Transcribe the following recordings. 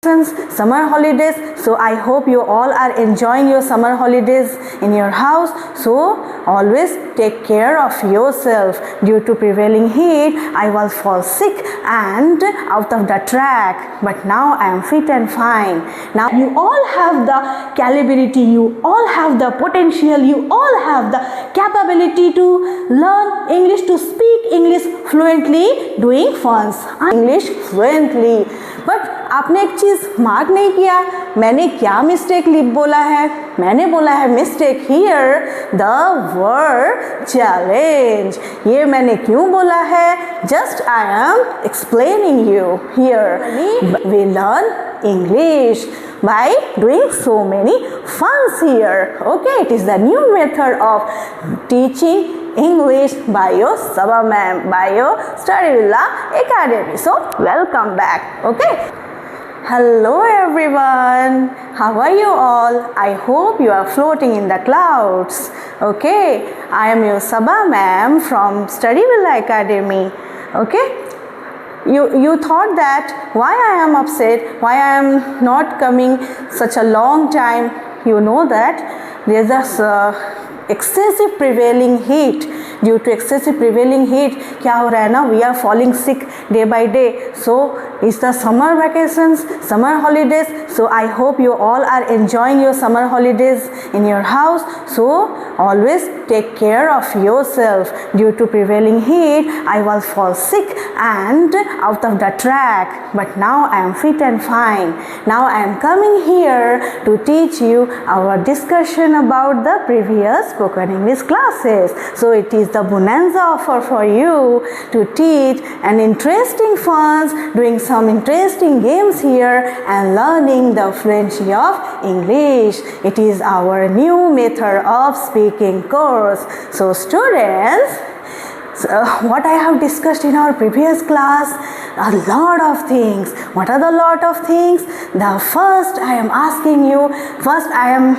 Summer holidays, so I hope you all are enjoying your summer holidays in your house. So always take care of yourself. Due to prevailing heat, I was fall sick and out of the track, but now I am fit and fine. Now you all have the capability, you all have the potential, you all have the capability to learn English, to speak English fluently, doing funs English fluently. But आपने एक चीज़ mark नहीं किया, मैंने क्या mistake बोला है? मैंने बोला है mistake here the word challenge. ये मैंने क्यों बोला है? Just I am explaining you. Here we learn English by doing so many funs here. Okay, it is the new method of teaching English by your Sabha ma'am, by your Study Villa Academy. So welcome back. Okay. Hello everyone. How are you all? I hope you are floating in the clouds. Okay. I am your Sabha ma'am from Study Villa Academy. Okay. You thought that why I am upset, why I am not coming such a long time. You know that there is a excessive prevailing heat. Due to excessive prevailing heat, क्या हो रहा है ना, we are falling sick day by day. So it's the summer vacations, summer holidays. So I hope you all are enjoying your summer holidays in your house. So always take care of yourself. Due to prevailing heat, I was fall sick and out of the track, but now I am fit and fine. Now I am coming here to teach you our discussion about the previous spoken English classes. So it is the bonanza offer for you to teach an interesting funs, doing some interesting games here and learning the fluency of English. It is our new method of speaking course. So students, what I have discussed in our previous class, a lot of things. What are the lot of things? The first I am asking you, first I am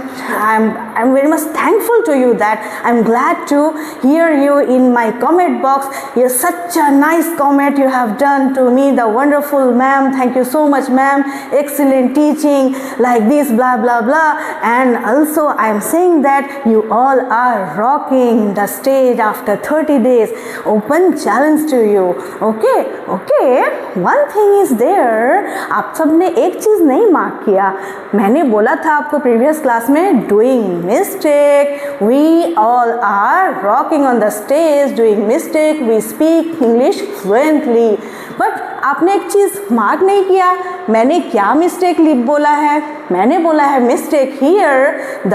very much thankful to you that I am glad to hear you in my comment box. You such a nice comment you have done to me, the wonderful ma'am. Thank you so much ma'am. Excellent teaching like this blah blah blah. And also I am saying that you all are rocking the stage after 30 days. Open challenge to you. Okay. One thing is there. आप सबने एक चीज़ नहीं mark किया. मैंने बोला था आपको previous class में doing mistake. We all are rocking on the stage doing mistake. We speak English fluently. But आपने एक चीज़ मार्क नहीं किया. मैंने क्या मिस्टेक बोला है? मैंने बोला है mistake here the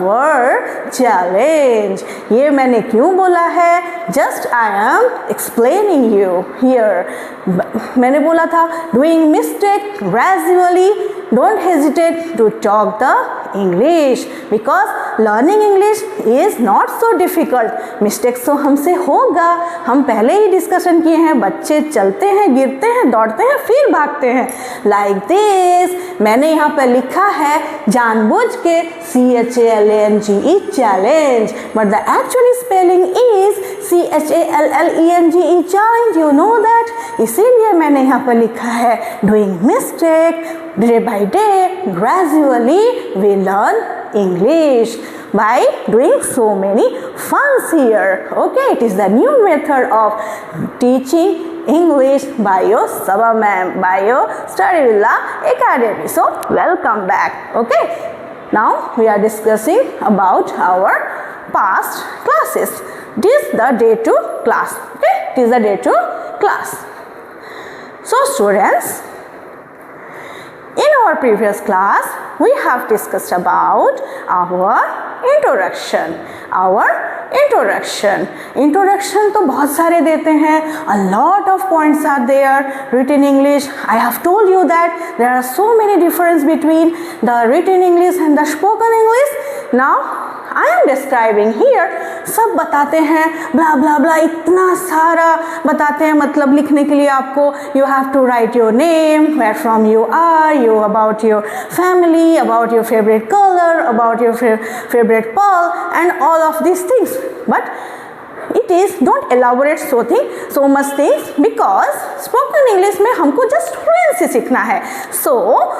word challenge. ये मैंने क्यों बोला है? Just I am explaining you. Here मैंने बोला था doing mistake gradually, don't hesitate to talk the English because learning English is not so difficult. Mistakes तो हमसे होगा, हम पहले ही डिस्कशन किए हैं. बच्चे चलते हैं, गिरते हैं, दौड़ते हैं, फिर भागते हैं लाइक दिस. मैंने यहाँ पर लिखा है जानबूझ के CHALLENGE challenge, but the actually spelling is CHALLENGE challenge. You know that. इसीलिए मैंने यहाँ पर लिखा है doing mistake day by day gradually we learn English by doing so many funs here. Okay, it is the new method of teaching English by your Sabha ma'am, by your Study Villa Academy. So welcome back. Okay, now we are discussing about our past classes. This is the day 2 class. Okay, it is the day 2 class. So students, in our previous class, we have discussed about our introduction. Introduction तो बहुत सारे देते हैं. A lot of points are there. Written English, I have told you that there are so many difference between the written English and the spoken English. Now I am describing here. सब बताते हैं blah blah blah, इतना सारा बताते हैं. मतलब लिखने के लिए आपको you have to write your name, where from you are, you about your family, about your favorite color, about your favorite pearl and all of these things. But it is don't elaborate so much things because spoken English में हमको just fluency सीखना है. So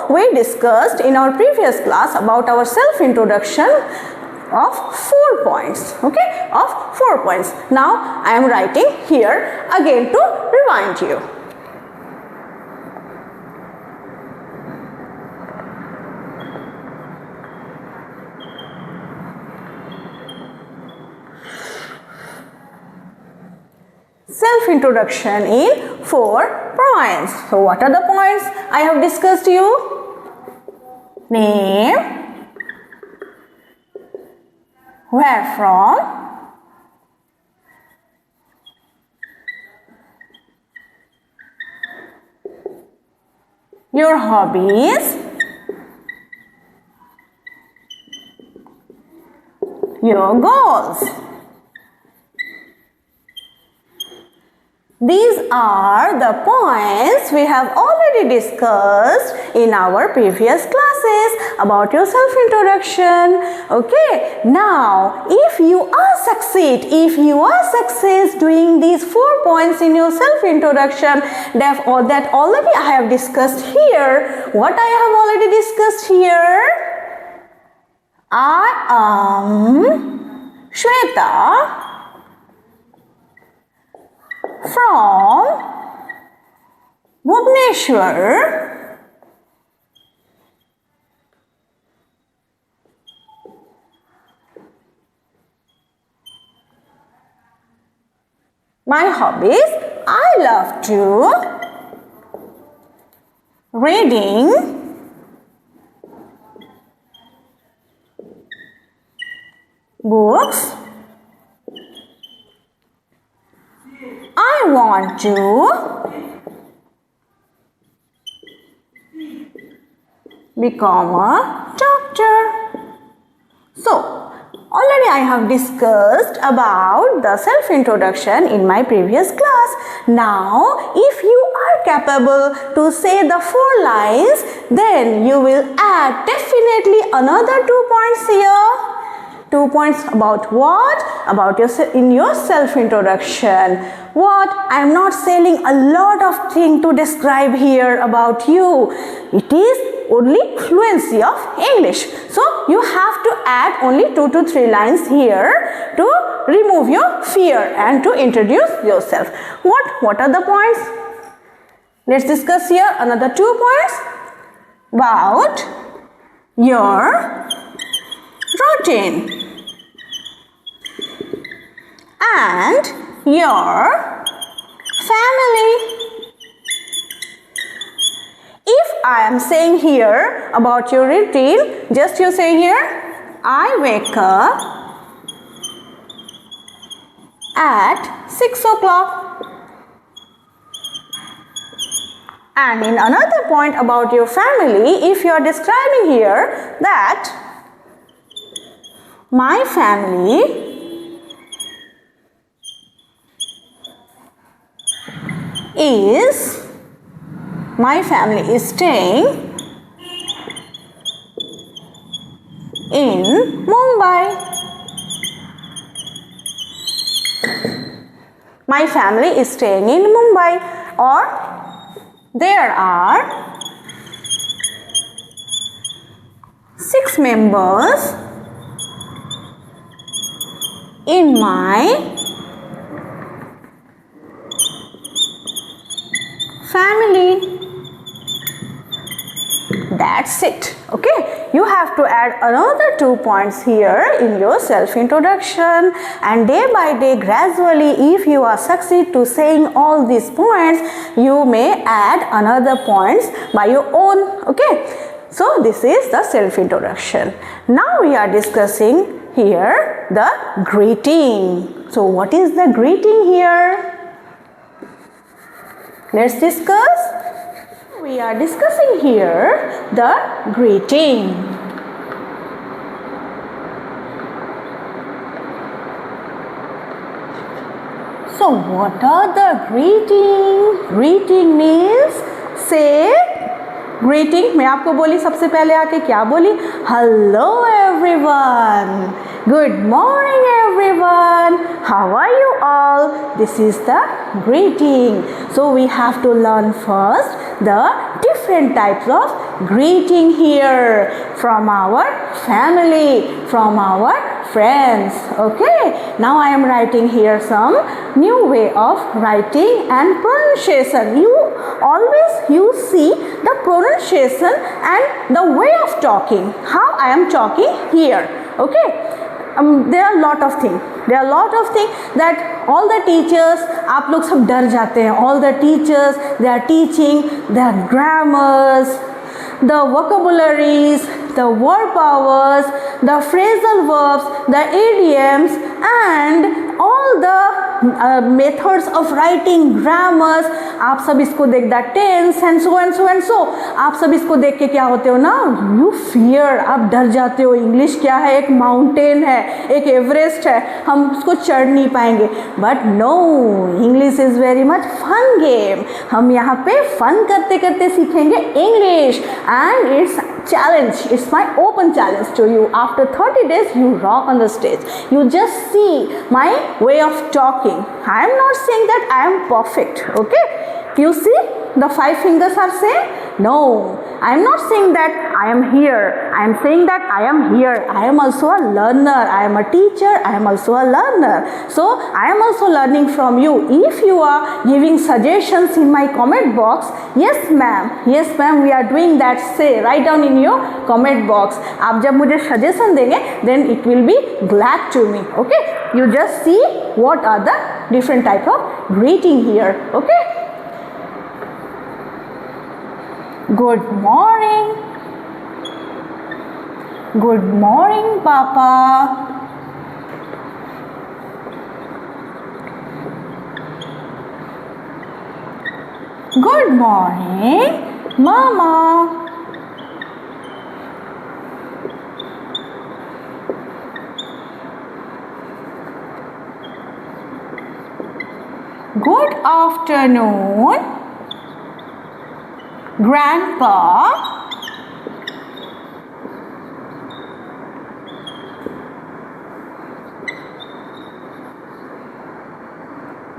we discussed in our previous class about our self introduction of 4 points. Okay, of 4 points. Now I am writing here again to remind you. Self-introduction in 4 points. So what are the points I have discussed you? Name, where from, your hobbies, your goals. These are the points we have already discussed in our previous classes about your self-introduction. Okay, now if you are success doing these 4 points in your self-introduction that already I have discussed here. What I have already discussed here? I am Shweta from Bhubaneswar. My hobbies, I love to reading, books. I want to become a doctor. So, already I have discussed about the self-introduction in my previous class. Now, if you are capable to say the 4 lines, then you will add definitely another 2 points here. 2 points about what? About your self-introduction. What? I am not saying a lot of things to describe here about you. It is only fluency of English. So you have to add only 2 to 3 lines here to remove your fear and to introduce yourself. What are the points? Let's discuss here another 2 points about your routine and your family. If I am saying here about your routine, just you say here, I wake up at 6 o'clock. And in another point about your family, if you are describing here that my family is staying in Mumbai. My family is staying in Mumbai, or there are 6 members in my family. That's it. Okay, you have to add another 2 points here in your self-introduction, and day by day, gradually, if you are succeed to saying all these points, you may add another points by your own. Okay, so this is the self-introduction. Now we are discussing here the greeting. So what is the greeting here? Let's discuss. We are discussing here the greeting. So what are the greeting? Greeting means say greeting. मैं आपको बोली सबसे पहले आके क्या बोली? Hello everyone. Good morning everyone. How are you all? This is the greeting. So we have to learn first the different types of greeting here from our family, from our friends. Okay, now I am writing here some new way of writing and pronunciation. You see the pronunciation and the way of talking, how I am talking here. Okay, there are lot of things that all the teachers, आप लोग सब डर जाते हैं. All the teachers, they are teaching their grammars, the vocabularies, the word powers, the phrasal verbs, the idioms and all the methods of writing, grammars. आप सब इसको देख द टेंस एंड सो आप सब इसको देख के क्या होते हो ना, यू फियर, आप डर जाते हो. इंग्लिश क्या है, एक माउंटेन है, एक एवरेस्ट है, हम उसको चढ़ नहीं पाएंगे. But no, English is very much fun game. हम यहाँ पे फन करते करते सीखेंगे English and it's challenge. It's my open challenge to you. After 30 days you rock on the stage. You just see my way of talking. I am not saying that I am perfect. Okay, you see the 5 fingers are saying no. I am not saying that I am here. I am saying that I am here. I am also a learner. I am a teacher. I am also a learner. So I am also learning from you. If you are giving suggestions in my comment box, yes ma'am, we are doing that. Say, write down in your comment box. आप जब मुझे suggestion देंगे, then it will be glad to me. Okay, you just see what are the different type of greeting here. Okay, good morning. Good morning, Papa. Good morning, Mama. Good afternoon, Grandpa.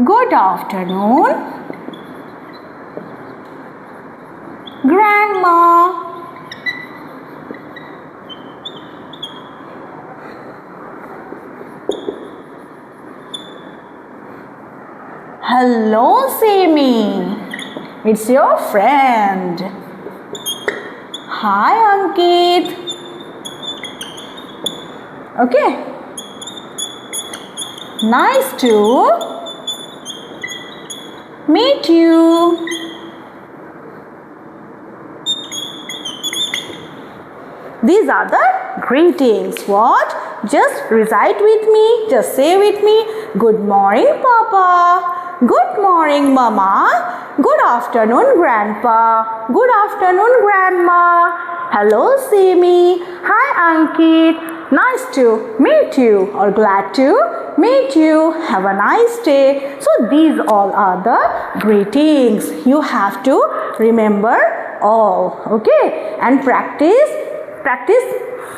Good afternoon, Grandma. Hello, Sammy. It's your friend. Hi, Ankit. Okay. Nice to meet you. These are the greetings. What? Just recite with me. Just say with me. Good morning, Papa. Good morning, Mama. Good afternoon, Grandpa. Good afternoon, Grandma. Hello, Simi. Hi, Ankit. Nice to meet you or glad to meet you. Have a nice day. So these all are the greetings. You have to remember all. Okay, and practice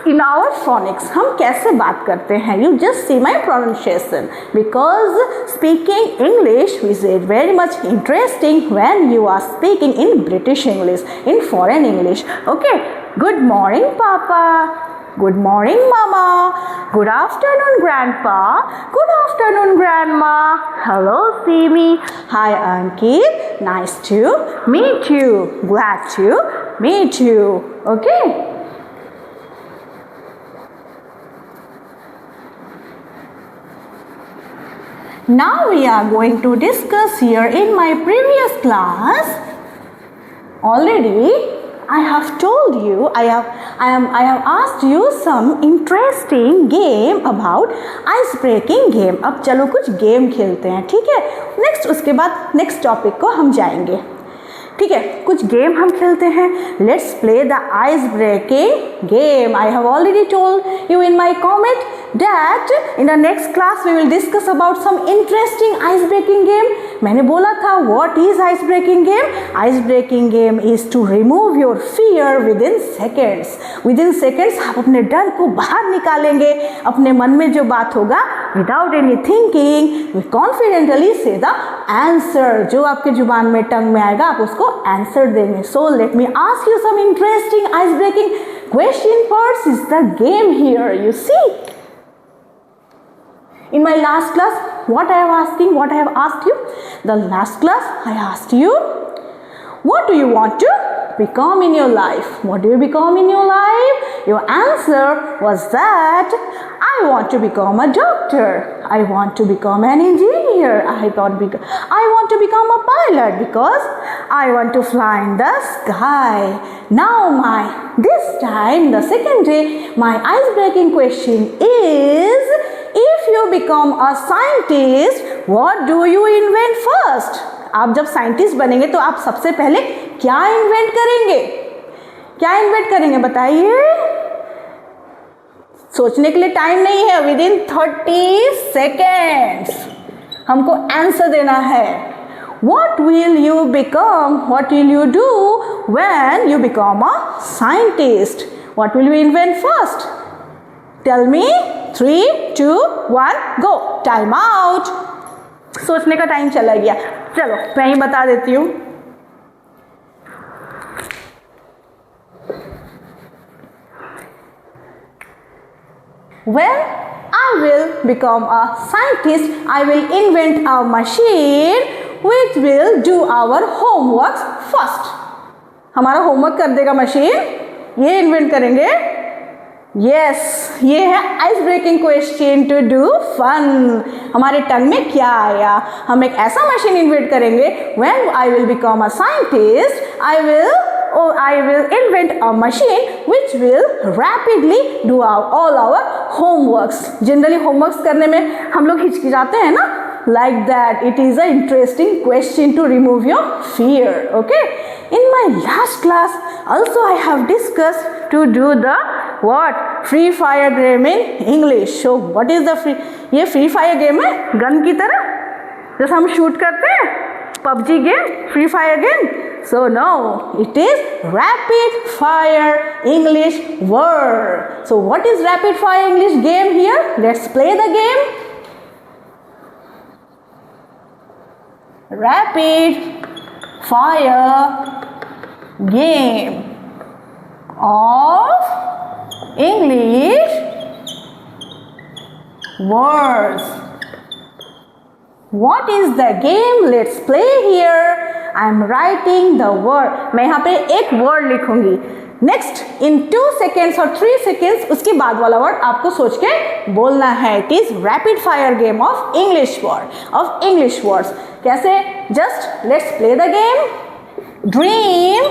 in our phonics. हम कैसे बात करते हैं? You just see my pronunciation, because speaking English is very much interesting when you are speaking in British English, in foreign English. Okay, good morning, Papa. Good morning, Mama. Good afternoon, Grandpa. Good afternoon, Grandma. Hello, Simi. Hi, Ankit. Nice to meet you. Glad to meet you. Okay. Now we are going to discuss here in my previous class. Already I have told you, I have asked you some interesting game about ice breaking game. अब चलो कुछ game खेलते हैं, ठीक है? Next उसके बाद next topic को हम जाएंगे, ठीक है? कुछ गेम हम खेलते हैं. Let's play the ice breaking game. I have already told you in my comment that in the next class we will discuss about some interesting ice breaking game. मैंने बोला था what is ice breaking game? Ice breaking game is to remove your fear within seconds. Within seconds आप अपने डर को बाहर निकालेंगे. अपने मन में जो बात होगा without any thinking, we confidently say the answer. जो आपके जुबान में टंग में आएगा आप उसको आंसर देंगे. So let me ask you some interesting ice breaking question. First is the game here. You see. In my last class, what I have asked you? The last class I asked you, what do you want to become in your life? What do you become in your life? Your answer was that I want to become a doctor. I want to become an engineer. I want to become a pilot because I want to fly in the sky. Now this time, the second day, my ice-breaking question is, if you become a scientist, what do you invent first? आप जब scientist बनेंगे तो आप सबसे पहले क्या invent करेंगे? क्या इन्वेंट करेंगे बताइए? सोचने के लिए टाइम नहीं है. विदिन 30 सेकेंड्स हमको आंसर देना है. What will you become? What will you do when you become a scientist? What will you invent first? Tell me. 3, 2, 1, go. Time out. सोचने का टाइम चला गया. चलो मैं ही बता देती हूँ. When I will become a scientist, I will invent a machine which will do our homework first. हमारा होमवर्क कर देगा मशीन. ये इन्वेंट करेंगे. Yes, ये है ice breaking question to do fun. हमारे टंग में क्या आया? हम एक ऐसा मशीन इन्वेंट करेंगे. When I will become a scientist, I will invent a machine which will rapidly do all our homeworks. Generally homeworks करने में हम लोग हिचकिचाते हैं ना? Like that, it is an interesting question to remove your fear. Okay. In my last class, also I have discussed to do the what? Free fire game in English. So what is the ये free fire game है? Gun की तरह जैसे हम shoot करते हैं. PUBG game, free fire game. So no, it is rapid fire English word. So what is rapid fire English game here? Let's play the game. Rapid fire game of English words. What is the game? Let's play here. I am writing the word. मैं यहाँ पे एक word लिखूंगी. Next, in 2 seconds or 3 seconds, उसके बाद वाला word आपको सोच के बोलना है. It is rapid fire game of English words. कैसे? Just let's play the game. Dream,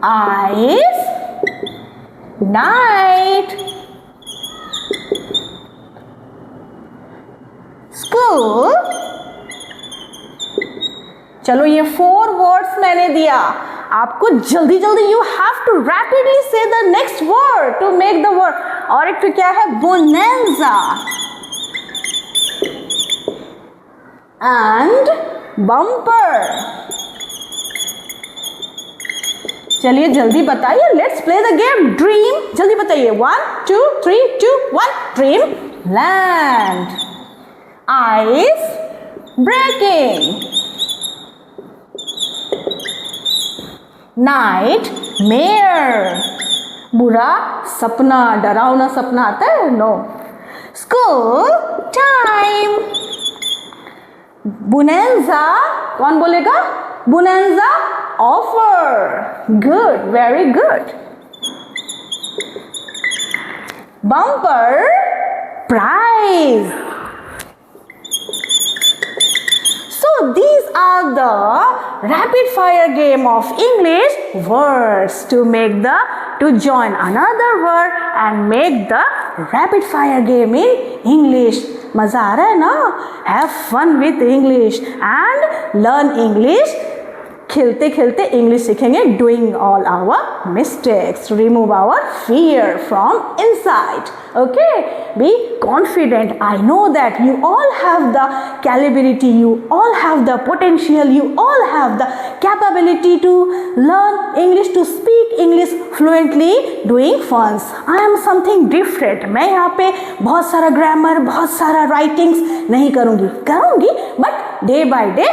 eyes, night, school. चलो ये 4 words मैंने दिया. आपको जल्दी you have to rapidly say the next word to make the word. और एक तो क्या है? Bonanza and bumper. चलिए जल्दी बताइए. Let's play the game. Dream, जल्दी बताइए. 1, 2, 3, 2, 1. Dream, land. Ice breaking. Nightmare. बुरा सपना, डरावना सपना आता है. No. School time. Bonanza, कौन बोलेगा? Bonanza offer. Good, very good. Bumper prize. So these are the rapid fire game of English words to join another word and make the rapid fire game in English. मजा आ रहा है ना? Have fun with English and learn English खेलते खेलते English सीखेंगे, doing all our mistakes, remove our fear from inside. Okay, be confident. I know that you all have the capability, you all have the potential, you all have the capability to learn English, to speak English fluently doing funs. I am something different. मैं यहाँ पे बहुत सारा grammar, बहुत सारा writings नहीं करूँगी, but day by day,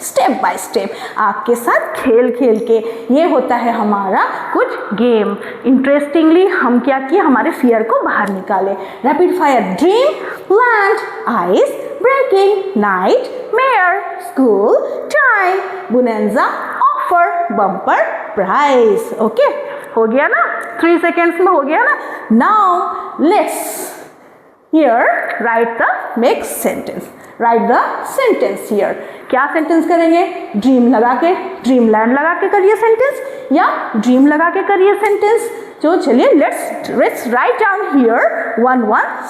step by step, आपके साथ खेल खेल के. ये होता है हमारा कुछ गेम. इंटरेस्टिंगली हम क्या किए, हमारे फियर को बाहर निकाले. Rapid fire. Dream, land, ice breaking, nightmare, school time, bonanza, offer, bumper prize. Okay, हो गया ना, 3 सेकेंड्स में हो गया ना. Now let's here write the next sentence. Write the sentence here. क्या सेंटेंस करेंगे? ड्रीम लगा के, ड्रीम लैंड लगा के करिए सेंटेंस, या ड्रीम लगा के करिए सेंटेंस. तो चलिए let's write down here one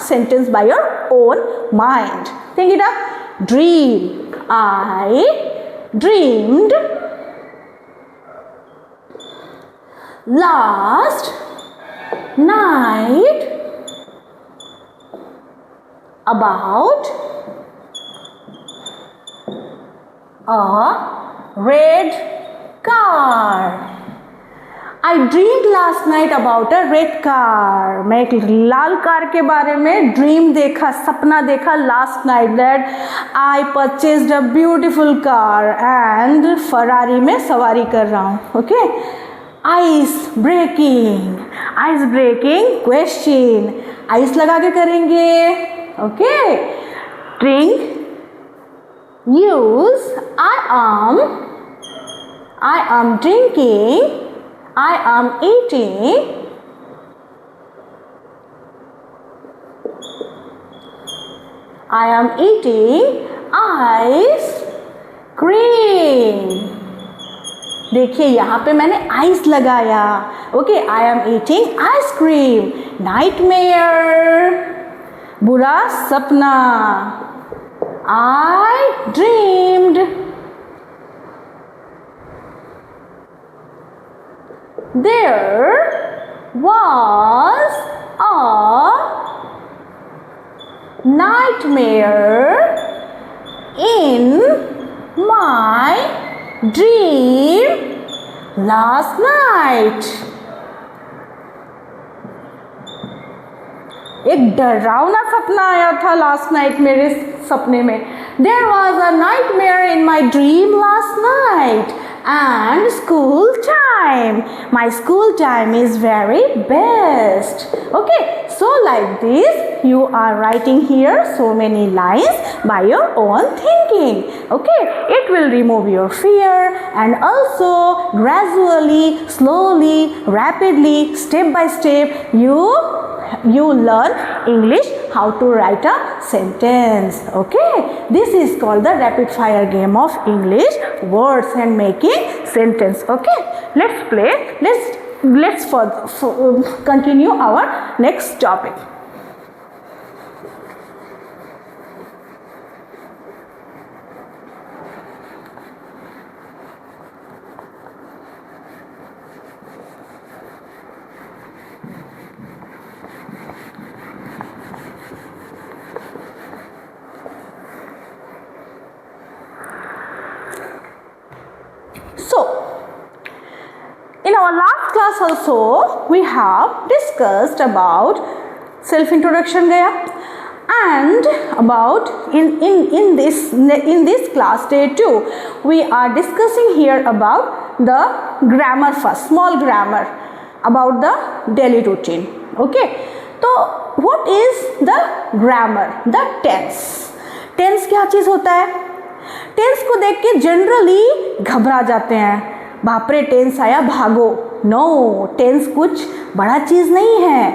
sentence by your own mind. Think it up. Dream. I dreamed last night about a red car. I dreamed last night about a red car. मैं एक लाल car के बारे में dream देखा, सपना देखा last night, that I purchased a beautiful car and Ferrari में सवारी कर रहा हूँ. Okay, ice breaking. Ice breaking question, ice लगा के करेंगे. Okay, drink, use, I am drinking, I am eating, I am eating ice cream. देखिए यहाँ पे मैंने आइस लगाया. Okay, I am eating ice cream. Nightmare, बुरा सपना. I dreamed there was a nightmare in my dream last night. एक डरावना सपना आया था लास्ट नाइट मेरे सपने में. There was a nightmare in my dream last night. And school time. My school time is very best. Okay, so like this you are writing here so many lines by your own thinking. Okay, it will remove your fear, and also gradually, slowly, rapidly, step by step you learn English, how to write a sentence. Okay, this is called the rapid fire game of English words and making sentence. Okay, let's play. Let's continue our next topic. So, in our last class also we have discussed about self introduction gaya, and about in this class day 2 we are discussing here about the grammar first, small grammar about the daily routine. Okay, so what is the grammar? The tense. Tense क्या चीज़ होता है? Tense को देख के generally घबरा जाते हैं, बाप रे टेंस आया भागो. नो, टेंस कुछ बड़ा चीज़ नहीं है.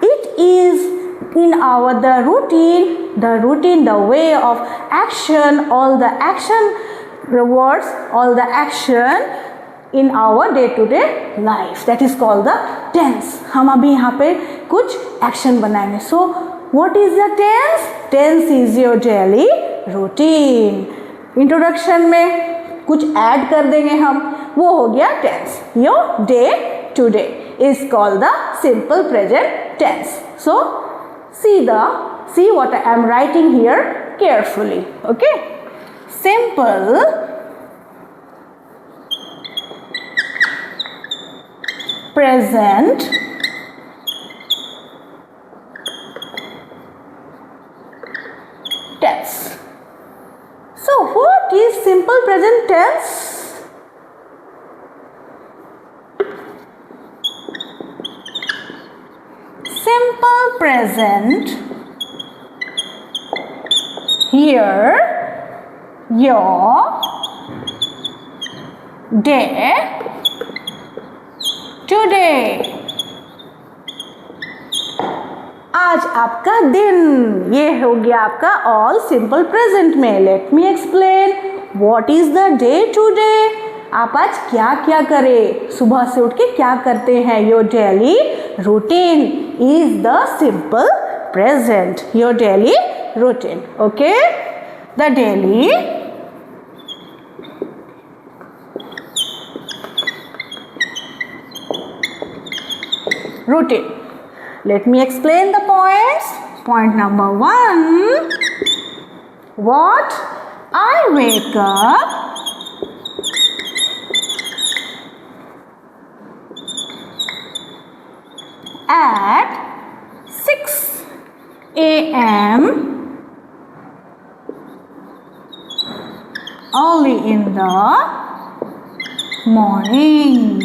It is in our the routine, the way of action, all the action words, all the action in our day to day life, that is called the tense. हम अभी यहाँ पे कुछ एक्शन बनाएंगे. So what is the tense? Tense is your daily routine. Introduction में कुछ add कर देंगे हम, वो हो गया टेंस. Your day today is called the simple present tense. So see what I am writing here carefully. Okay, simple present tense. So what is simple present tense? Simple present, here your day today. आज आपका दिन, ये हो गया आपका all simple present में. Let me explain what is the day today. आप आज क्या क्या करें, सुबह से उठ के क्या करते हैं. Your daily routine is the simple present. Your daily routine. Okay, the daily routine. Let me explain the points. Point number 1, what? I wake up at 6 a.m. early in the morning.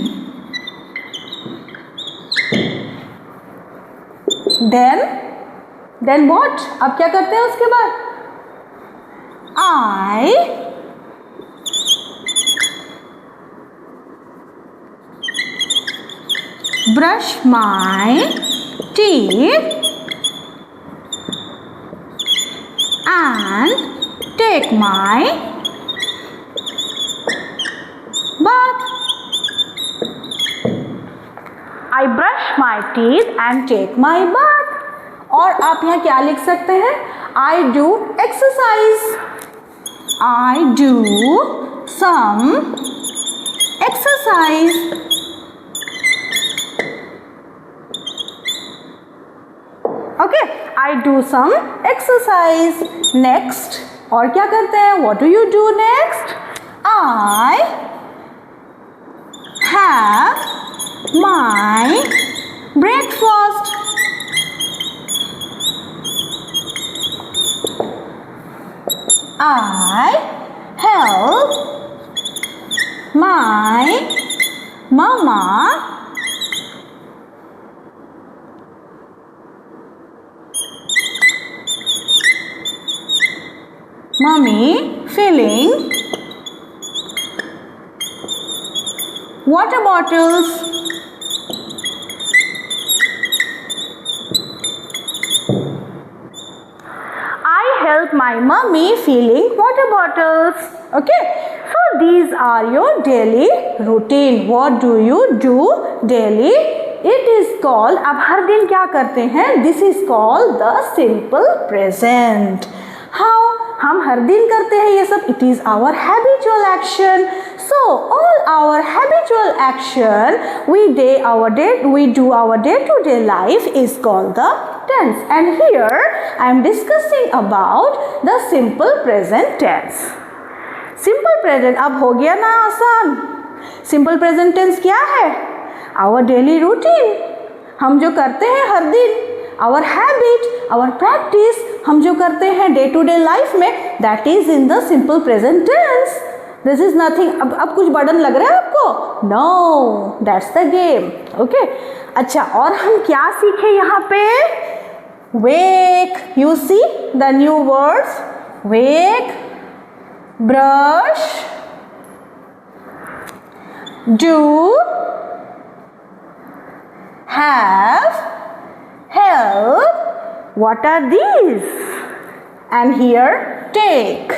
Then what? अब क्या करते हैं उसके बाद? I brush my teeth and take my bath. I brush my teeth and take my bath. और आप यहाँ क्या लिख सकते हैं? I do exercise. I do some exercise. Okay, I do some exercise. Next, और क्या करते हैं? What do you do next? I have my breakfast. I help my mama filling water bottles. I help my mummy filling water bottles. Okay, so these are your daily routine. What do you do daily? It is called, अब हर दिन क्या करते हैं? This is called the simple present. How? हम हर दिन करते हैं ये सब. It is our habitual action. So all our habitual action we do our day-to-day life is called the tense. And here I am discussing about the simple present tense. Simple present अब हो गया ना आसान. Simple present tense क्या है? Our daily routine. हम जो करते हैं हर दिन. Our habit, our practice, हम जो करते हैं डे टू डे लाइफ में, that is in the simple present tense. This is nothing. अब कुछ बर्डन लग रहा है आपको? No, that's the game. Okay. अच्छा, और हम क्या सीखे यहाँ पे? Wake. You see the new words? Wake, brush, do, have, help. What are these? And here, take.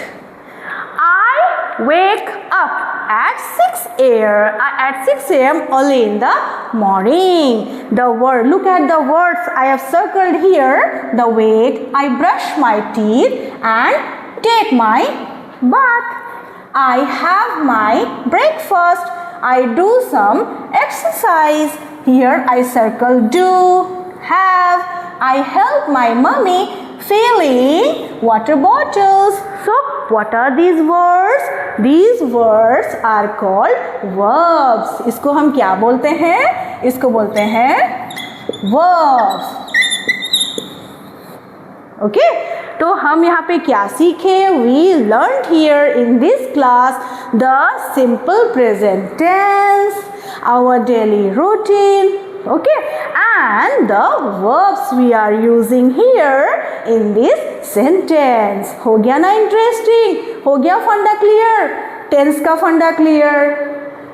I wake up at 6 a.m. early in the morning. The word, look at the words I have circled here. The wake, I brush my teeth and take my bath. I have my breakfast. I do some exercise. Here I circle do, have. I help my mummy filling water bottles. So what are these words? These words are called verbs. इसको हम क्या बोलते हैं? इसको बोलते हैं verbs. Okay? तो हम यहाँ पे क्या सीखे? We learned here in this class the simple present tense, our daily routine, okay, and the verbs we are using here in this sentence. हो गया ना interesting? हो गया फंडा clear? Tense का फंडा clear?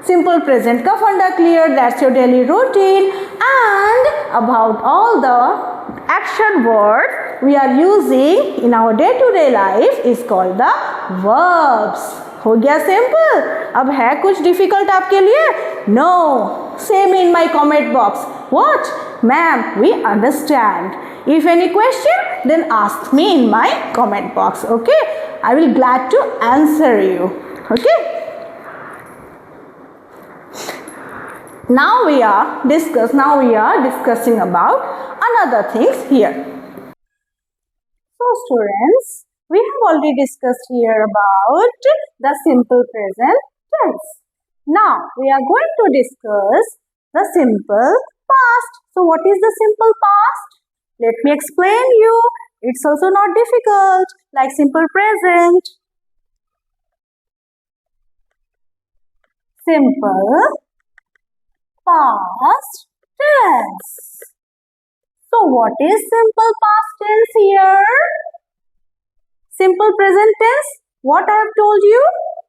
Simple present का फंडा clear? That's your daily routine. And about all the action words we are using in our day-to-day life is called the verbs. हो गया simple? अब है कुछ difficult आपके लिए? No. Say me in my comment box. What? Ma'am, we understand. If any question, then ask me in my comment box. Okay? I will glad to answer you. Okay? Now we are discussing about another things here. So students, we have already discussed here about the simple present tense. Now we are going to discuss the simple past. So what is the simple past? Let me explain you. It's also not difficult like simple present. Simple past tense. So what is simple past tense here? Simple present tense, what I have told you?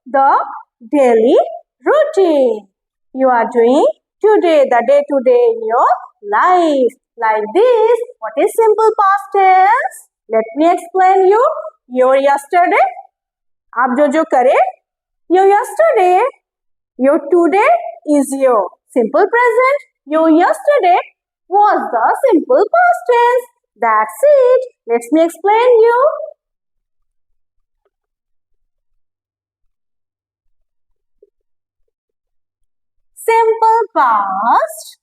The daily routine. You are doing today, the day to day in your life. Like this, what is simple past tense? Let me explain you. Your yesterday, आप जो करे, your yesterday, your today is your simple present. Your yesterday was the simple past tense. That's it. Let me explain you. Simple past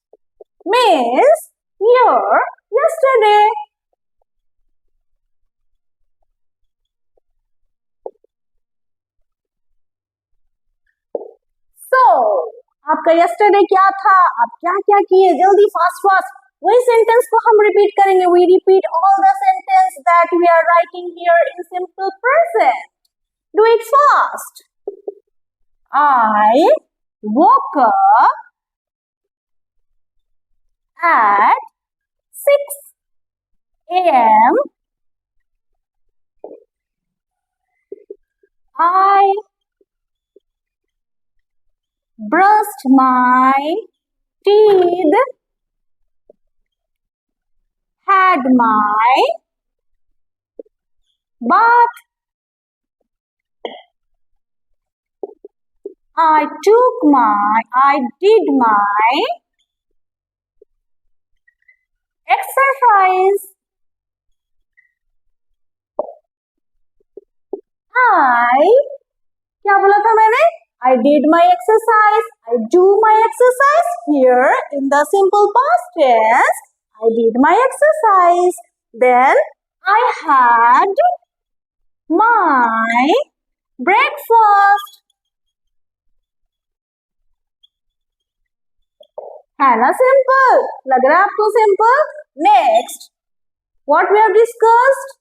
means your yesterday. So, आपका yesterday क्या था? आप क्या क्या किए? जल्दी fast. वही sentence को हम repeat करेंगे. We repeat all the sentence that we are writing here in simple present. Do it fast. I woke up at 6 a.m. I brushed my teeth, had my bath. I did my exercise. क्या बोला था मैंने? I did my exercise. I do my exercise. Here in the simple past tense, I did my exercise. Then I had my breakfast. है ना simple? लग रहा है आपको simple? Next, what we have discussed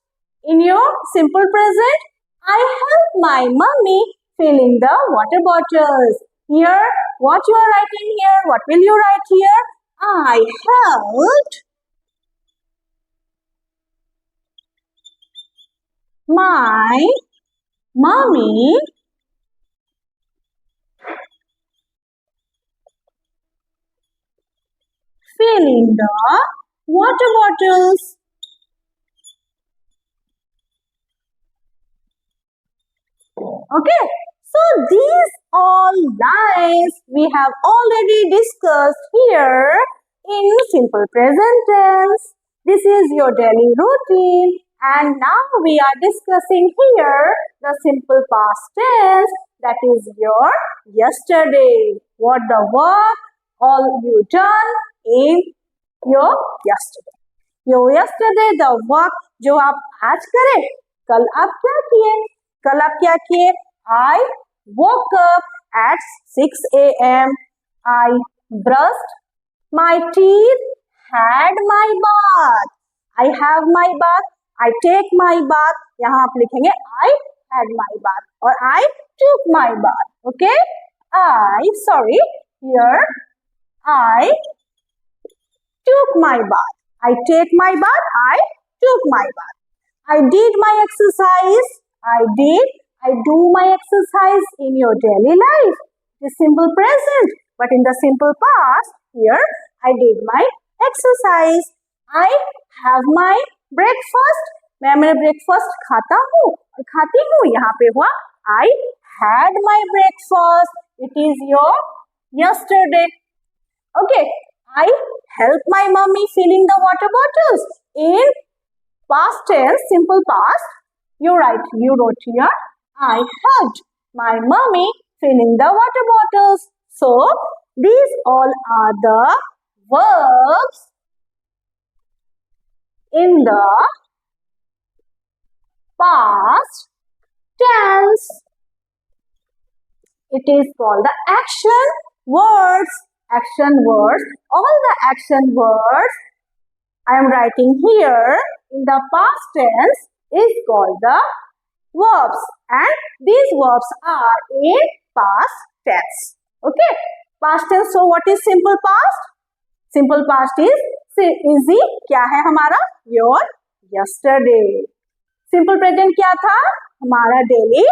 in your simple present? I help my mummy filling the water bottles. Here, what you are writing here? What will you write here? I helped my mummy filling the water bottles. Okay, so these all lines we have already discussed here in simple present tense. This is your daily routine, and now we are discussing here the simple past tense that is your yesterday. What the work all you done in your yesterday. Your yesterday, the work जो आप आज करें, कल आप क्या किए? कल आप क्या किए? I woke up at 6 a.m. I brushed my teeth, had my bath. I have my bath. I take my bath. यहाँ आप लिखेंगे I had my bath और I took my bath. Okay? Here I took my bath. I take my bath. I took my bath. I did my exercise. I do my exercise in your daily life. The simple present. But in the simple past, here I did my exercise. I have my breakfast. मैं मेरा breakfast खाता हूँ और खाती हूँ. यहाँ पे हुआ I had my breakfast. It is your yesterday. Okay. I help my mummy filling the water bottles. In past tense, simple past, you wrote here, I helped my mummy filling the water bottles. So, these all are the verbs in the past tense. It is called the action words. Action words. All the action words I am writing here in the past tense is called the verbs, and these verbs are in past tense. Okay, past tense. So what is simple past? Simple past is easy. क्या है हमारा? Your yesterday. Simple present क्या था? हमारा daily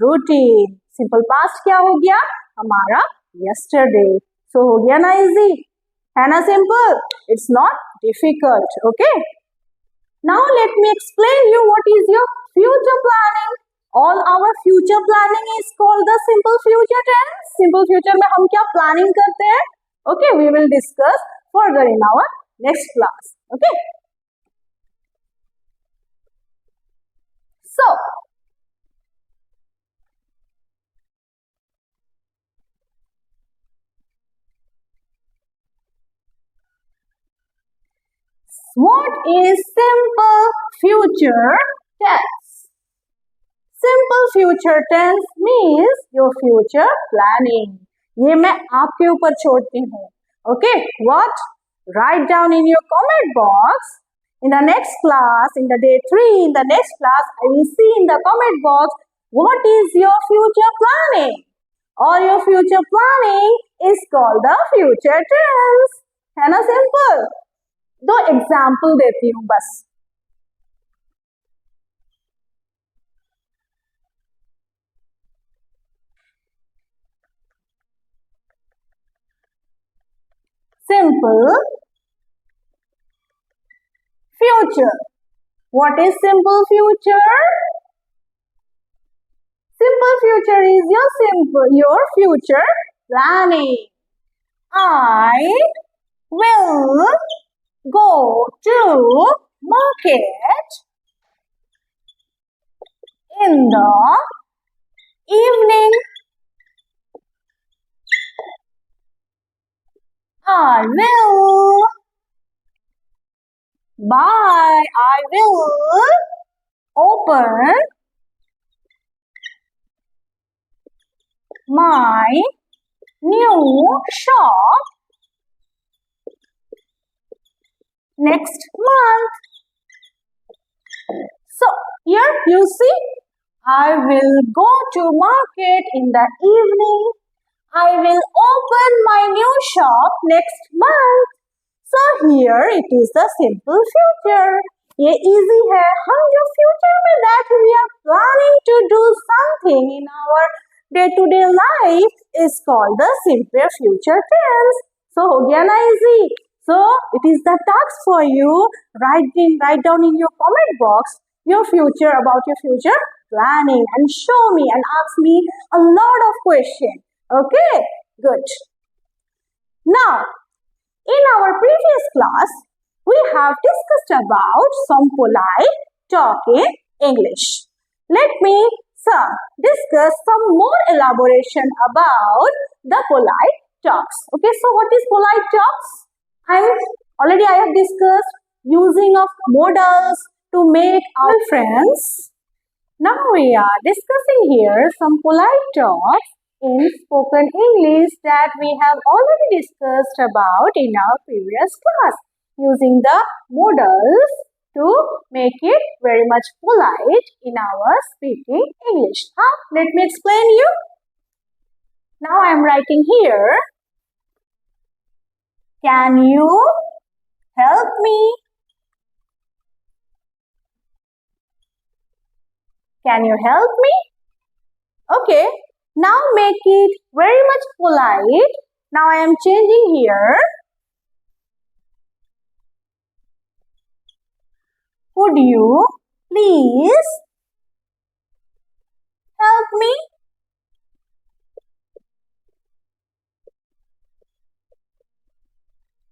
routine. Simple past क्या हो गया? हमारा yesterday. So हो गया ना easy? है ना simple? It's not difficult. Okay. Now let me explain you what is your future planning. All our future planning is called the simple future tense. Simple future में हम क्या planning करते हैं? Okay, we will discuss further in our next class. Okay. So, what is simple future tense? Simple future tense means your future planning. ये मैं आपके ऊपर छोड़ती हूँ. Okay, what? Write down in your comment box. In the next class, in the day 3, in the next class, I will see in the comment box what is your future planning. Or your future planning is called the future tense. है ना simple? दो example देती हूँ बस. Simple future. What is simple future? Simple future is your future planning. I will go to market in the evening. I will open my new shop next month. So here you see, I will go to market in the evening. I will open my new shop next month. So here it is the simple future. ये easy है. हम जो future में that we are planning to do something in our day-to-day life is called the simple future tense. So हो गया ना easy. So it is the task for you. Write down in your comment box your future, about your future planning, and show me and ask me a lot of questions. Okay, good. Now, in our previous class, we have discussed about some polite talk in English. Let me discuss some more elaboration about the polite talks. Okay, so what is polite talks? Already I have discussed using of modals to make our friends. Now we are discussing here some polite talks in spoken English that we have already discussed about in our previous class, using the modals to make it very much polite in our speaking English. Let me explain you. Now I am writing here. Can you help me? Can you help me? Okay, now make it very much polite. Now I am changing here. Could you please help me?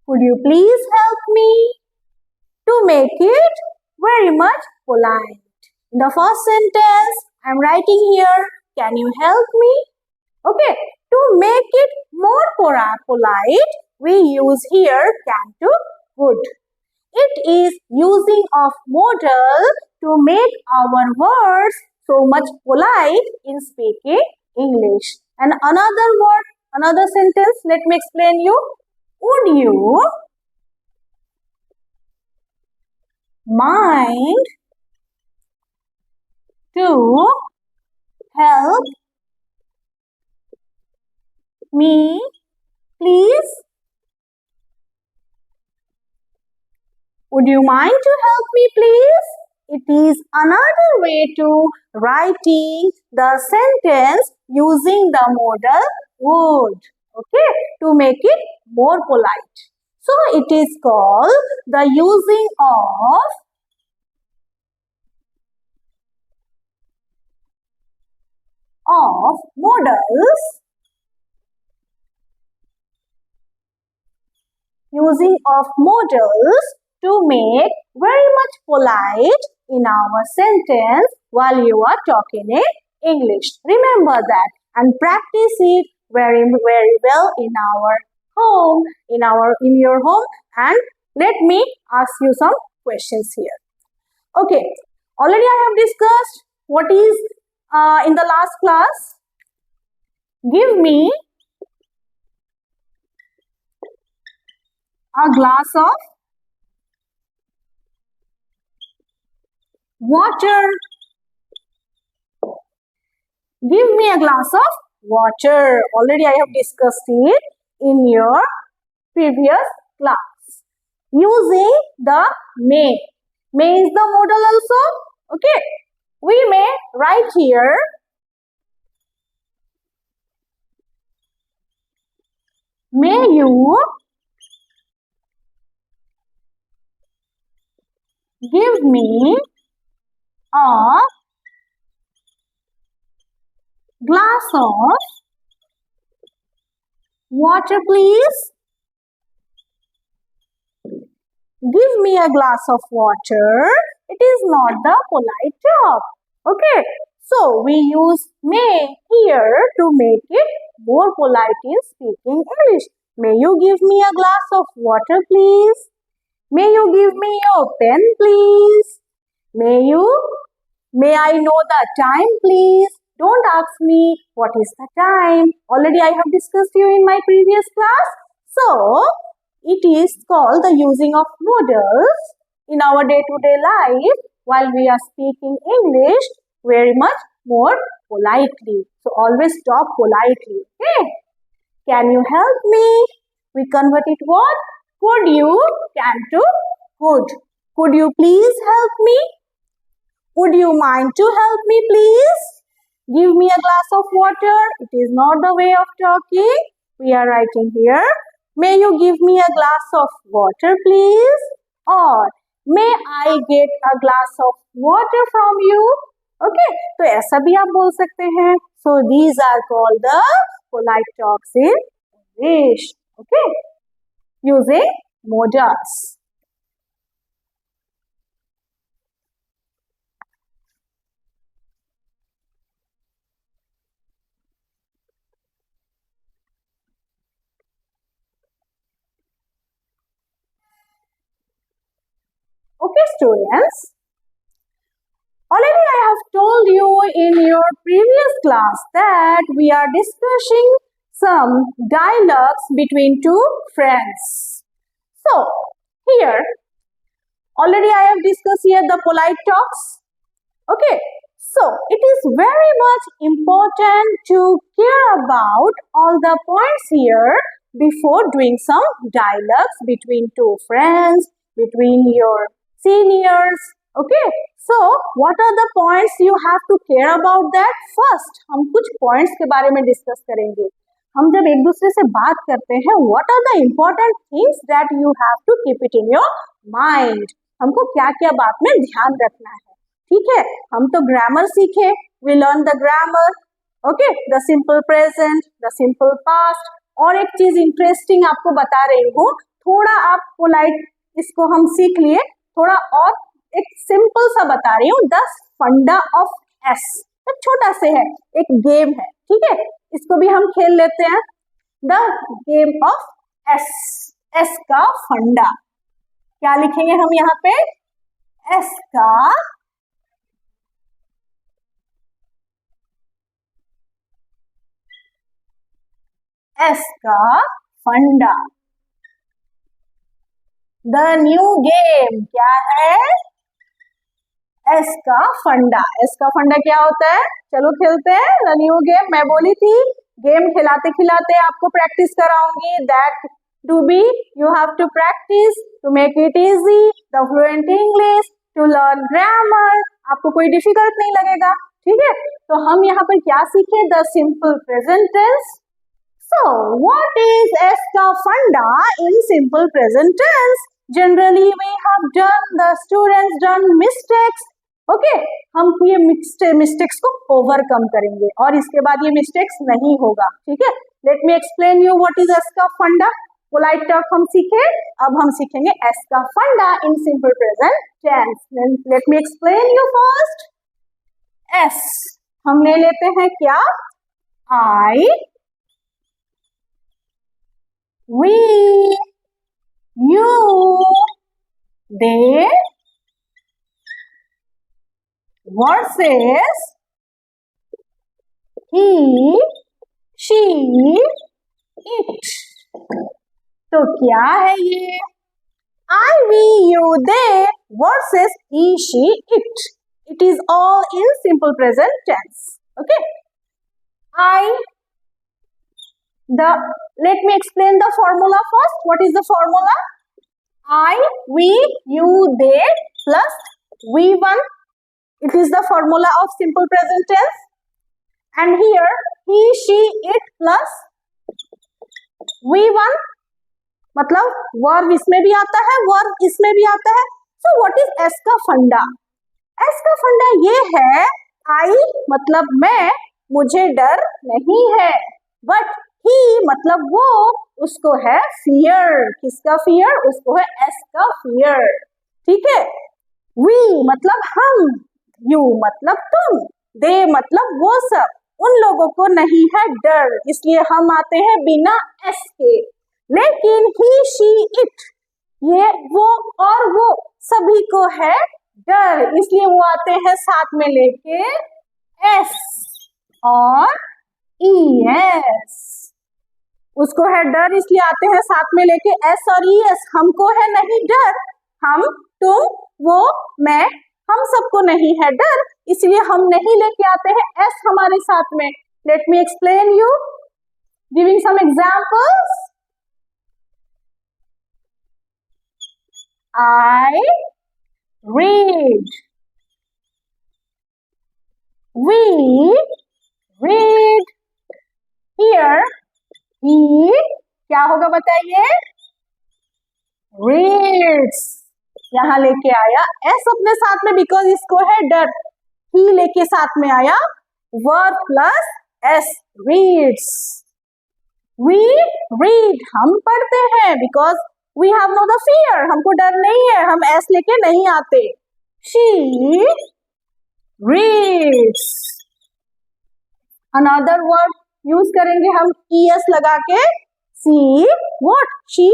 Could you please help me? To make it very much polite. In the first sentence, I am writing here, can you help me? Okay, to make it more polite, we use here can to could. It is using of modal to make our words so much polite in speaking English. And another word, another sentence, let me explain you. Would you mind to help me, please? Would you mind to help me, please? It is another way to writing the sentence using the modal would. Okay, to make it more polite. So it is called the using of modals, using of modals to make very much polite in our sentence while you are talking in English. Remember that and practice it very well in our home, in your home. And let me ask you some questions here. Okay, already I have discussed what is in the last class. Give me a glass of water. Give me a glass of water. Already I have discussed it in your previous class. Using the may. May is the modal also. Okay. We may write here. May you give me a glass of water, please? Give me a glass of water. It is not the polite talk. Okay. So we use may here to make it more polite in speaking English. May you give me a glass of water, please? May you give me your pen, please? May I know the time, please? Don't ask me what is the time. Already I have discussed you in my previous class. So, it is called the using of modals in our day-to-day life while we are speaking English very much more politely. So, always talk politely. Okay? Can you help me? We convert it what? Could you? Can to could. Could you please help me? Would you mind to help me, please? Give me a glass of water. It is not the way of talking. We are writing here. May you give me a glass of water, please? Or may I get a glass of water from you? Okay, तो ऐसा भी आप बोल सकते हैं. So these are called the polite talks in English. Okay, using modals. students, already I have told you in your previous class that we are discussing some dialogues between two friends. So here already I have discussed here the polite talks. Okay, so it is very much important to care about all the points here before doing some dialogues between two friends, between your seniors. Okay, so what are the points you have to care about that? First हम कुछ points के बारे में discuss करेंगे. हम जब एक दूसरे से बात करते हैं, what are the important things that you have to keep it in your mind? हमको क्या क्या बात में ध्यान रखना है. ठीक है, हम तो ग्रामर सीखे. We learn the grammar. Okay, the simple present, the simple past. और एक चीज इंटरेस्टिंग आपको बता रही हूँ, थोड़ा आप पोलाइट इसको हम सीख लिए, थोड़ा और एक सिंपल सा बता रही हूँ. द फंडा ऑफ एस, एक छोटा से है, एक गेम है. ठीक है, इसको भी हम खेल लेते हैं. The game of S, S का फंडा. क्या लिखेंगे हम यहाँ पे? एस का फंडा. द न्यू गेम क्या है? एस का फंडा. एस का फंडा क्या होता है? चलो खेलते हैं द न्यू गेम. मैं बोली थी गेम खिलाते खिलाते आपको प्रैक्टिस कराऊंगी. That to be you have to practice to make it easy the fluent English, to learn grammar. आपको कोई डिफिकल्ट नहीं लगेगा. ठीक है, तो हम यहाँ पर क्या सीखे? The simple present tense. So, what is S का फंडा in simple present tense? Generally, we have done, the students done mistakes. Okay, हम ये mistakes को overcome करेंगे और इसके बाद ये mistakes नहीं होगा. ठीक है, let me explain you what is S का फंडा. Polite talk हम सीखे, अब हम सीखेंगे S का फंडा in simple present tense. Then let me explain you first. S हम ले लेते हैं क्या? I, we, you, they versus he, she, it. तो क्या है ये? I, we, you, they versus he, she, it. It is all in simple present tense. Okay. Let me explain the formula first. What is the formula? I, we, you, they plus we1. It is the formula of simple present tense. And here he, she, it plus we1. मतलब verb इसमें भी आता है, verb इसमें भी आता है. So what is S का फंडा? S का फंडा ये है, I मतलब मैं, मुझे डर नहीं है. बट ही मतलब वो, उसको है फियर. किसका फियर? उसको है एस का फियर. ठीक है. वी मतलब हम, यू मतलब तुम, दे मतलब वो सब, उन लोगों को नहीं है डर, इसलिए हम आते हैं बिना एस के. लेकिन ही, शी, इट ये वो और वो सभी को है डर, इसलिए वो आते हैं साथ में लेके एस और ई एस. उसको है डर इसलिए आते हैं साथ में लेके एस और ई एस. हमको है नहीं डर, हम, तुम, वो, मैं, हम सबको नहीं है डर, इसलिए हम नहीं लेके आते हैं एस हमारे साथ में. Let me explain you giving some examples. I read, we read. Here he क्या होगा बताइए? reads. यहां लेके आया एस अपने साथ में बिकॉज इसको है डर. ही लेके साथ में आया verb plus S, reads. we read हम पढ़ते हैं because we have no the fear, हमको डर नहीं है, हम एस लेके नहीं आते. she reads. another word use करेंगे हम ES लगा के. सी what? she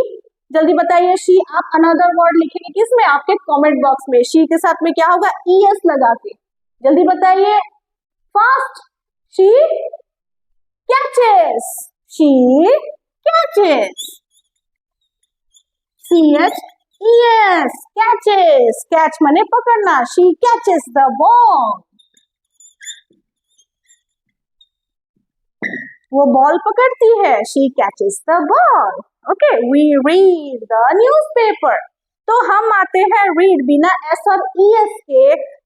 जल्दी बताइए शी, आप अनदर वर्ड लिखेंगे किसमें, आपके कमेंट बॉक्स में। शी के साथ में क्या होगा, ईएस लगा के। जल्दी बताइए fast. She catches, she catches, CHES catches, catch माने पकड़ना। शी कैचेस द बॉल, वो बॉल पकड़ती है। She catches the ball. Okay, we read the newspaper. तो हम आते हैं रीड बिना एस और ईएस के,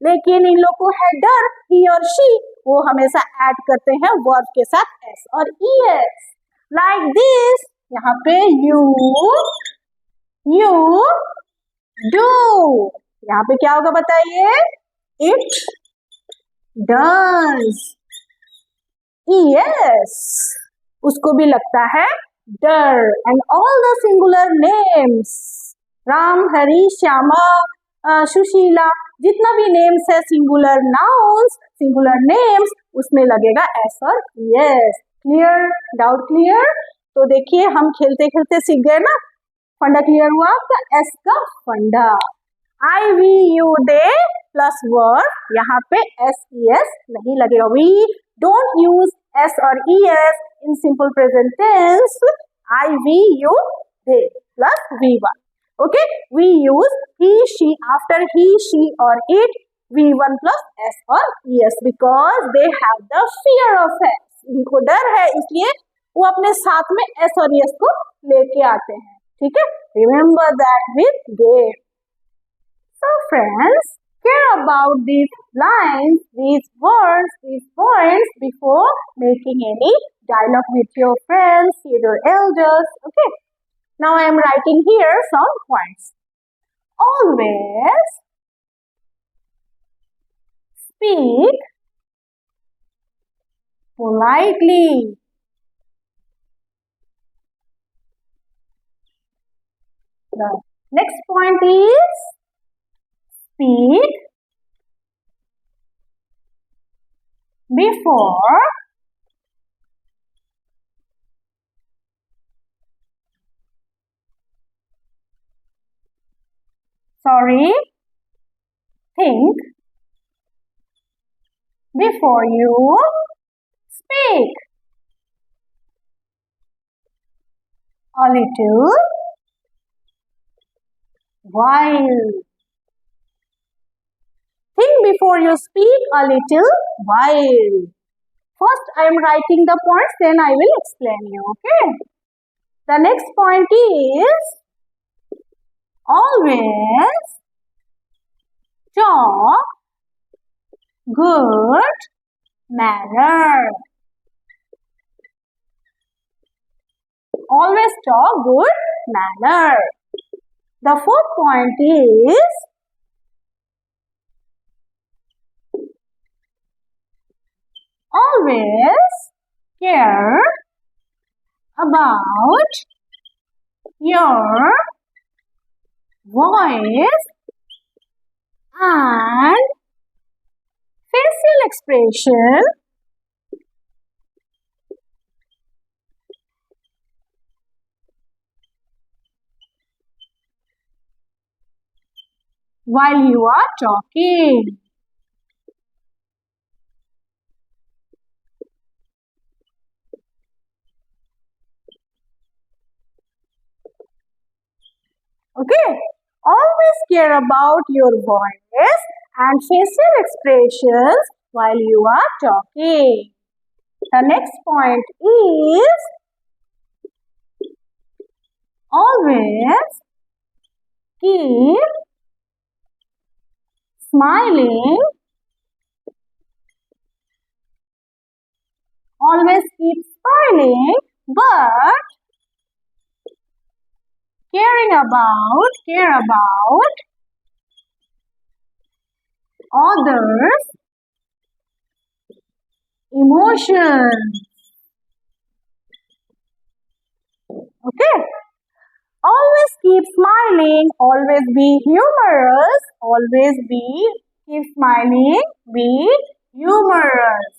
लेकिन इन लोग को है डर, ही और शी, वो हमेशा ऐड करते हैं वर्ब के साथ एस और ईएस। लाइक दिस, यहाँ पे यू डू, यहाँ पे क्या होगा बताइए, इट डज। यस, उसको भी लगता है डर। And all the singular names, Ram, Hari, Shyama, Sushila, जितना भी नेम्स है सिंगुलर नाउन्स, सिंगुलर नेम्स, उसमें लगेगा एस और यस। Clear, doubt clear? तो देखिए हम खेलते खेलते सीख गए ना, फंडा क्लियर हुआ आपका, एस का फंडा। I we you they plus verb, यहाँ पे एस ई एस नहीं लगेगा। वी डोंट यूज एस और E S in simple present tense. I we you they plus V one. Okay, we use he she after he she और it, V one plus S और E S, because they have the fear of S, इनको डर है, इसलिए वो अपने साथ में एस और एस को लेके आते हैं। ठीक है, remember that with game. So friends, care about these lines, these words, these points before making any dialogue with your friends, your elders. Okay, now I am writing here some points. Always speak politely. The next point is speak before think before you speak. A little while. Think before you speak a little while. First I am writing the points, then I will explain you. Okay. The next point is always talk good manner. Always talk good manner. The fourth point is always care about your voice and facial expression while you are talking. Okay, always care about your voice and facial expressions while you are talking. The next point is always keep smiling. Always keep smiling, but care about others' emotions. Okay, always keep smiling, always be humorous, always keep smiling, be humorous.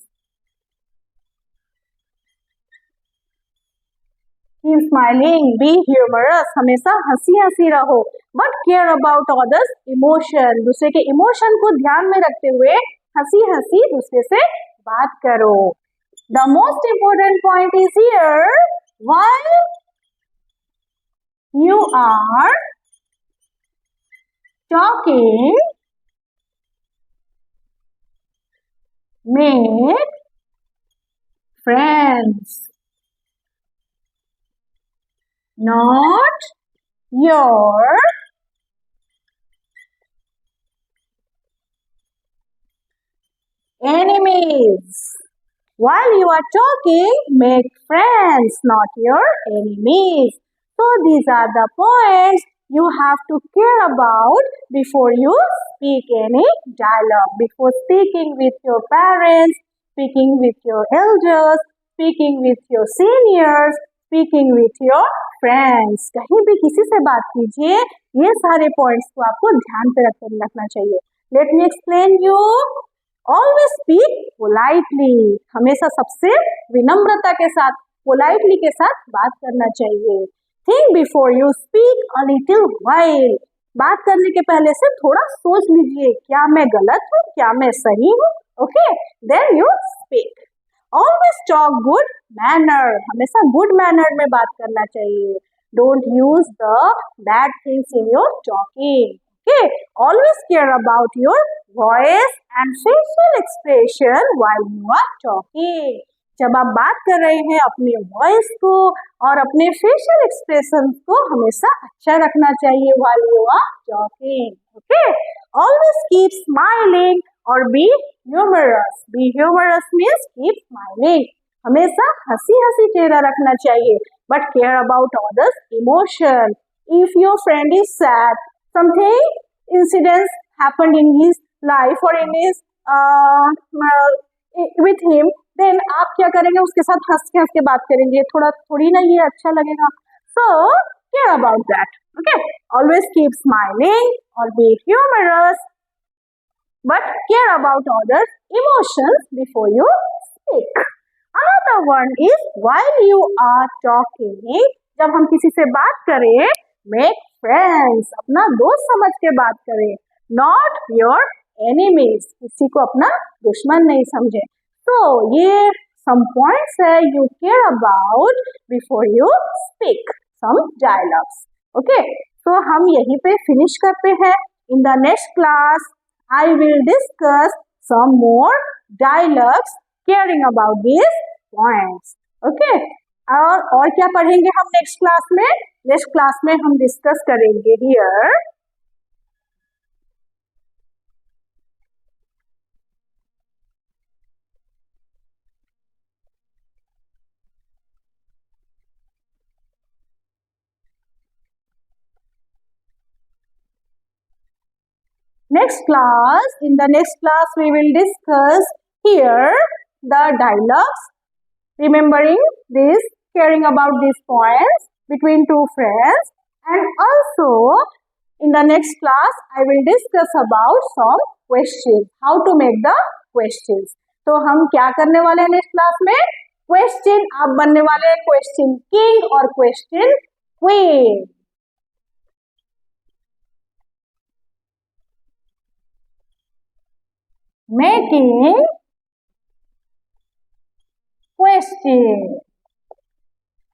Keep smiling, be humorous, हमेशा हंसी हंसी रहो, but care about others emotion, दूसरे के emotion को ध्यान में रखते हुए हंसी हंसी दूसरे से बात करो. The most important point is here, while you are talking, make friends, not your enemies. While you are talking, make friends, not your enemies. So these are the points you have to care about before you speak any dialogue. Before speaking with your parents, speaking with your elders, speaking with your seniors, speaking with your friends. कहीं भी किसी से बात कीजिए, ये सारे points को आपको ध्यान पे रखना चाहिए. Let me explain you. Always speak politely. हमेशा सबसे विनम्रता के साथ, politely के साथ बात करना चाहिए. Think before you speak a little while. बात करने के पहले से थोड़ा सोच लीजिए, क्या मैं गलत हूँ, क्या मैं सही हूँ. Okay, then you speak. Always talk good manner. हमेशा good manner में बात करना चाहिए. Don't use the bad things in your talking. Okay, always care about your voice and facial expression while you are talking. जब आप बात कर रहे हैं, अपने वॉइस को और अपने फेशियल एक्सप्रेशन को हमेशा अच्छा रखना चाहिए while you are talking. Okay, always keep smiling or be humorous. Be humorous means keep smiling. हमेशा हंसी हंसी चेहरा रखना चाहिए, but care about others' emotion. If your friend is sad, something incidents happened in his life or in his with him, then आप क्या करेंगे, उसके साथ हंस के बात करेंगे, थोड़ी ना ये अच्छा लगेगा. So care about that. Okay, always keep smiling or be humorous, but care about others' emotions before you speak. Another one is while you are talking, जब हम किसी से बात करें, make friends, अपना दोस्त समझ के बात करें, not your enemies, किसी को अपना दुश्मन नहीं समझे. So ये some points है you care about before you speak some dialogues. Okay, so हम यहीं पे finish करते हैं. In the next class, I will discuss some more dialogues caring about these points. Okay, और क्या पढ़ेंगे हम next class में? Next class में हम discuss करेंगे here. In the next class we will discuss here the dialogues, remembering this, caring about these points between two friends, and also in the next class I will discuss about some questions, how to make the questions. तो हम क्या करने वाले हैं next class में? Question आप बनने वाले हैं, क्वेश्चन किंग और question queen. Making question,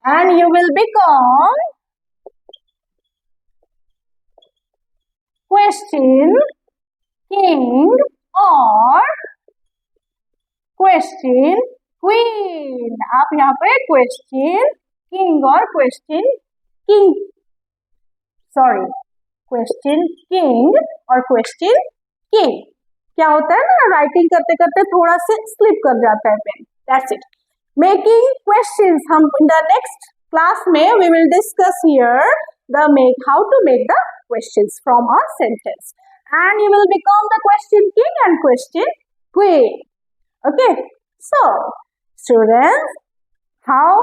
and you will become question king or question queen. आप यहाँ पे question king और question king, sorry, question king और question king. क्या होता है ना, राइटिंग करते करते थोड़ा से स्लिप कर जाता है pen. That's it. Making questions, हम इन द नेक्स्ट क्लास में we will discuss here the how to make the questions from a sentence, and you will become the question king and question queen. Okay, so students, how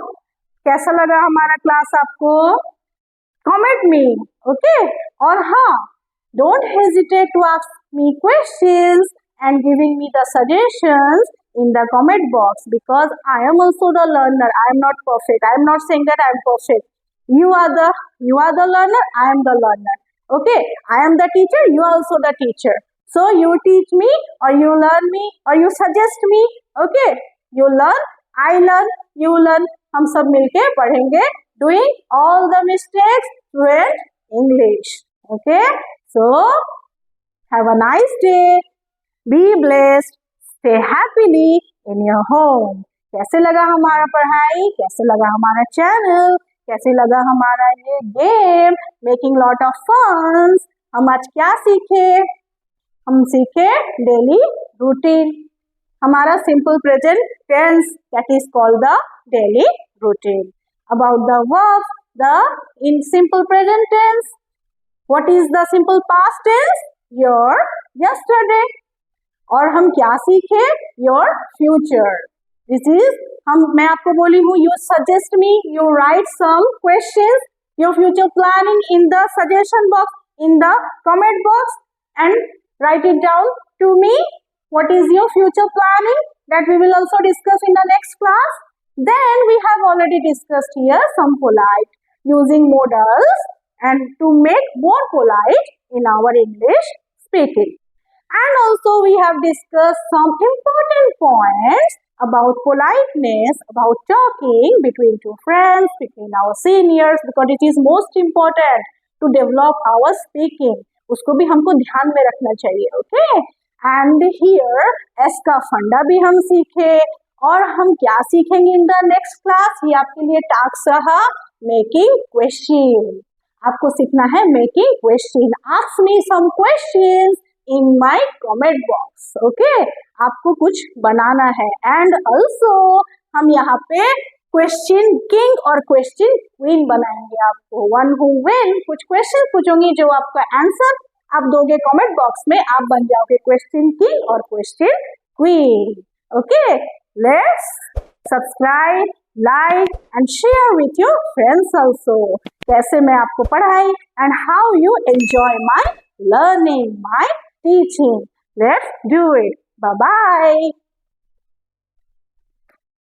कैसा लगा हमारा class आपको? Comment me. Okay, और हाँ, don't hesitate to ask me questions and giving me the suggestions in the comment box, because I am also the learner. I am not perfect. I am not saying that I am perfect. You are the learner. I am the learner. Okay, I am the teacher. You are also the teacher. So you teach me, or you learn me, or you suggest me. Okay, you learn, I learn, you learn. हम सब मिलके पढ़ेंगे. Doing all the mistakes fluent English. Okay, so have a nice day. Be blessed. Stay happily in your home. कैसे लगा हमारा पढ़ाई? कैसे लगा हमारा चैनल? कैसे लगा हमारा ये game making lot of funs? हम आज क्या सीखे? हम सीखे डेली रूटीन. हमारा simple present tense, that is called the daily routine. About the verb, the in simple present tense, what is the simple past tense? Your yesterday. और हम क्या सीखे? Your future. दिस इज मैं आपको बोली हूँ, you suggest me, you write some questions, your future planning in the suggestion box, in the comment box, and write it down to me. What is your future planning? That we will also discuss in the next class. Then we have already discussed here some polite, using modals and to make more polite in our English speaking. And also we have discussed some important points about politeness, about talking between two friends, between our seniors, because it is most important to develop our speaking. उसको भी हमको ध्यान में रखना चाहिए. Okay? And here S का फंडा भी हम सीखे. और हम क्या सीखेंगे इन द नेक्स्ट क्लास? ये आपके लिए टास्क रहा, मेकिंग क्वेश्चन. आपको सीखना है making question. Ask me some questions in my comment box. Okay, आपको कुछ बनाना है. एंड ऑल्सो हम यहाँ पे क्वेश्चन किंग और क्वेश्चन क्वीन बनाएंगे. आपको वन हु विन कुछ क्वेश्चन पूछूंगी, जो आपका आंसर आप दोगे कमेंट बॉक्स में, आप बन जाओगे क्वेश्चन किंग और question queen. Okay, let's subscribe, like and share with your friends also. कैसे मैं आपको पढ़ाई and how you enjoy my learning, my teaching. Let's do it. Bye bye.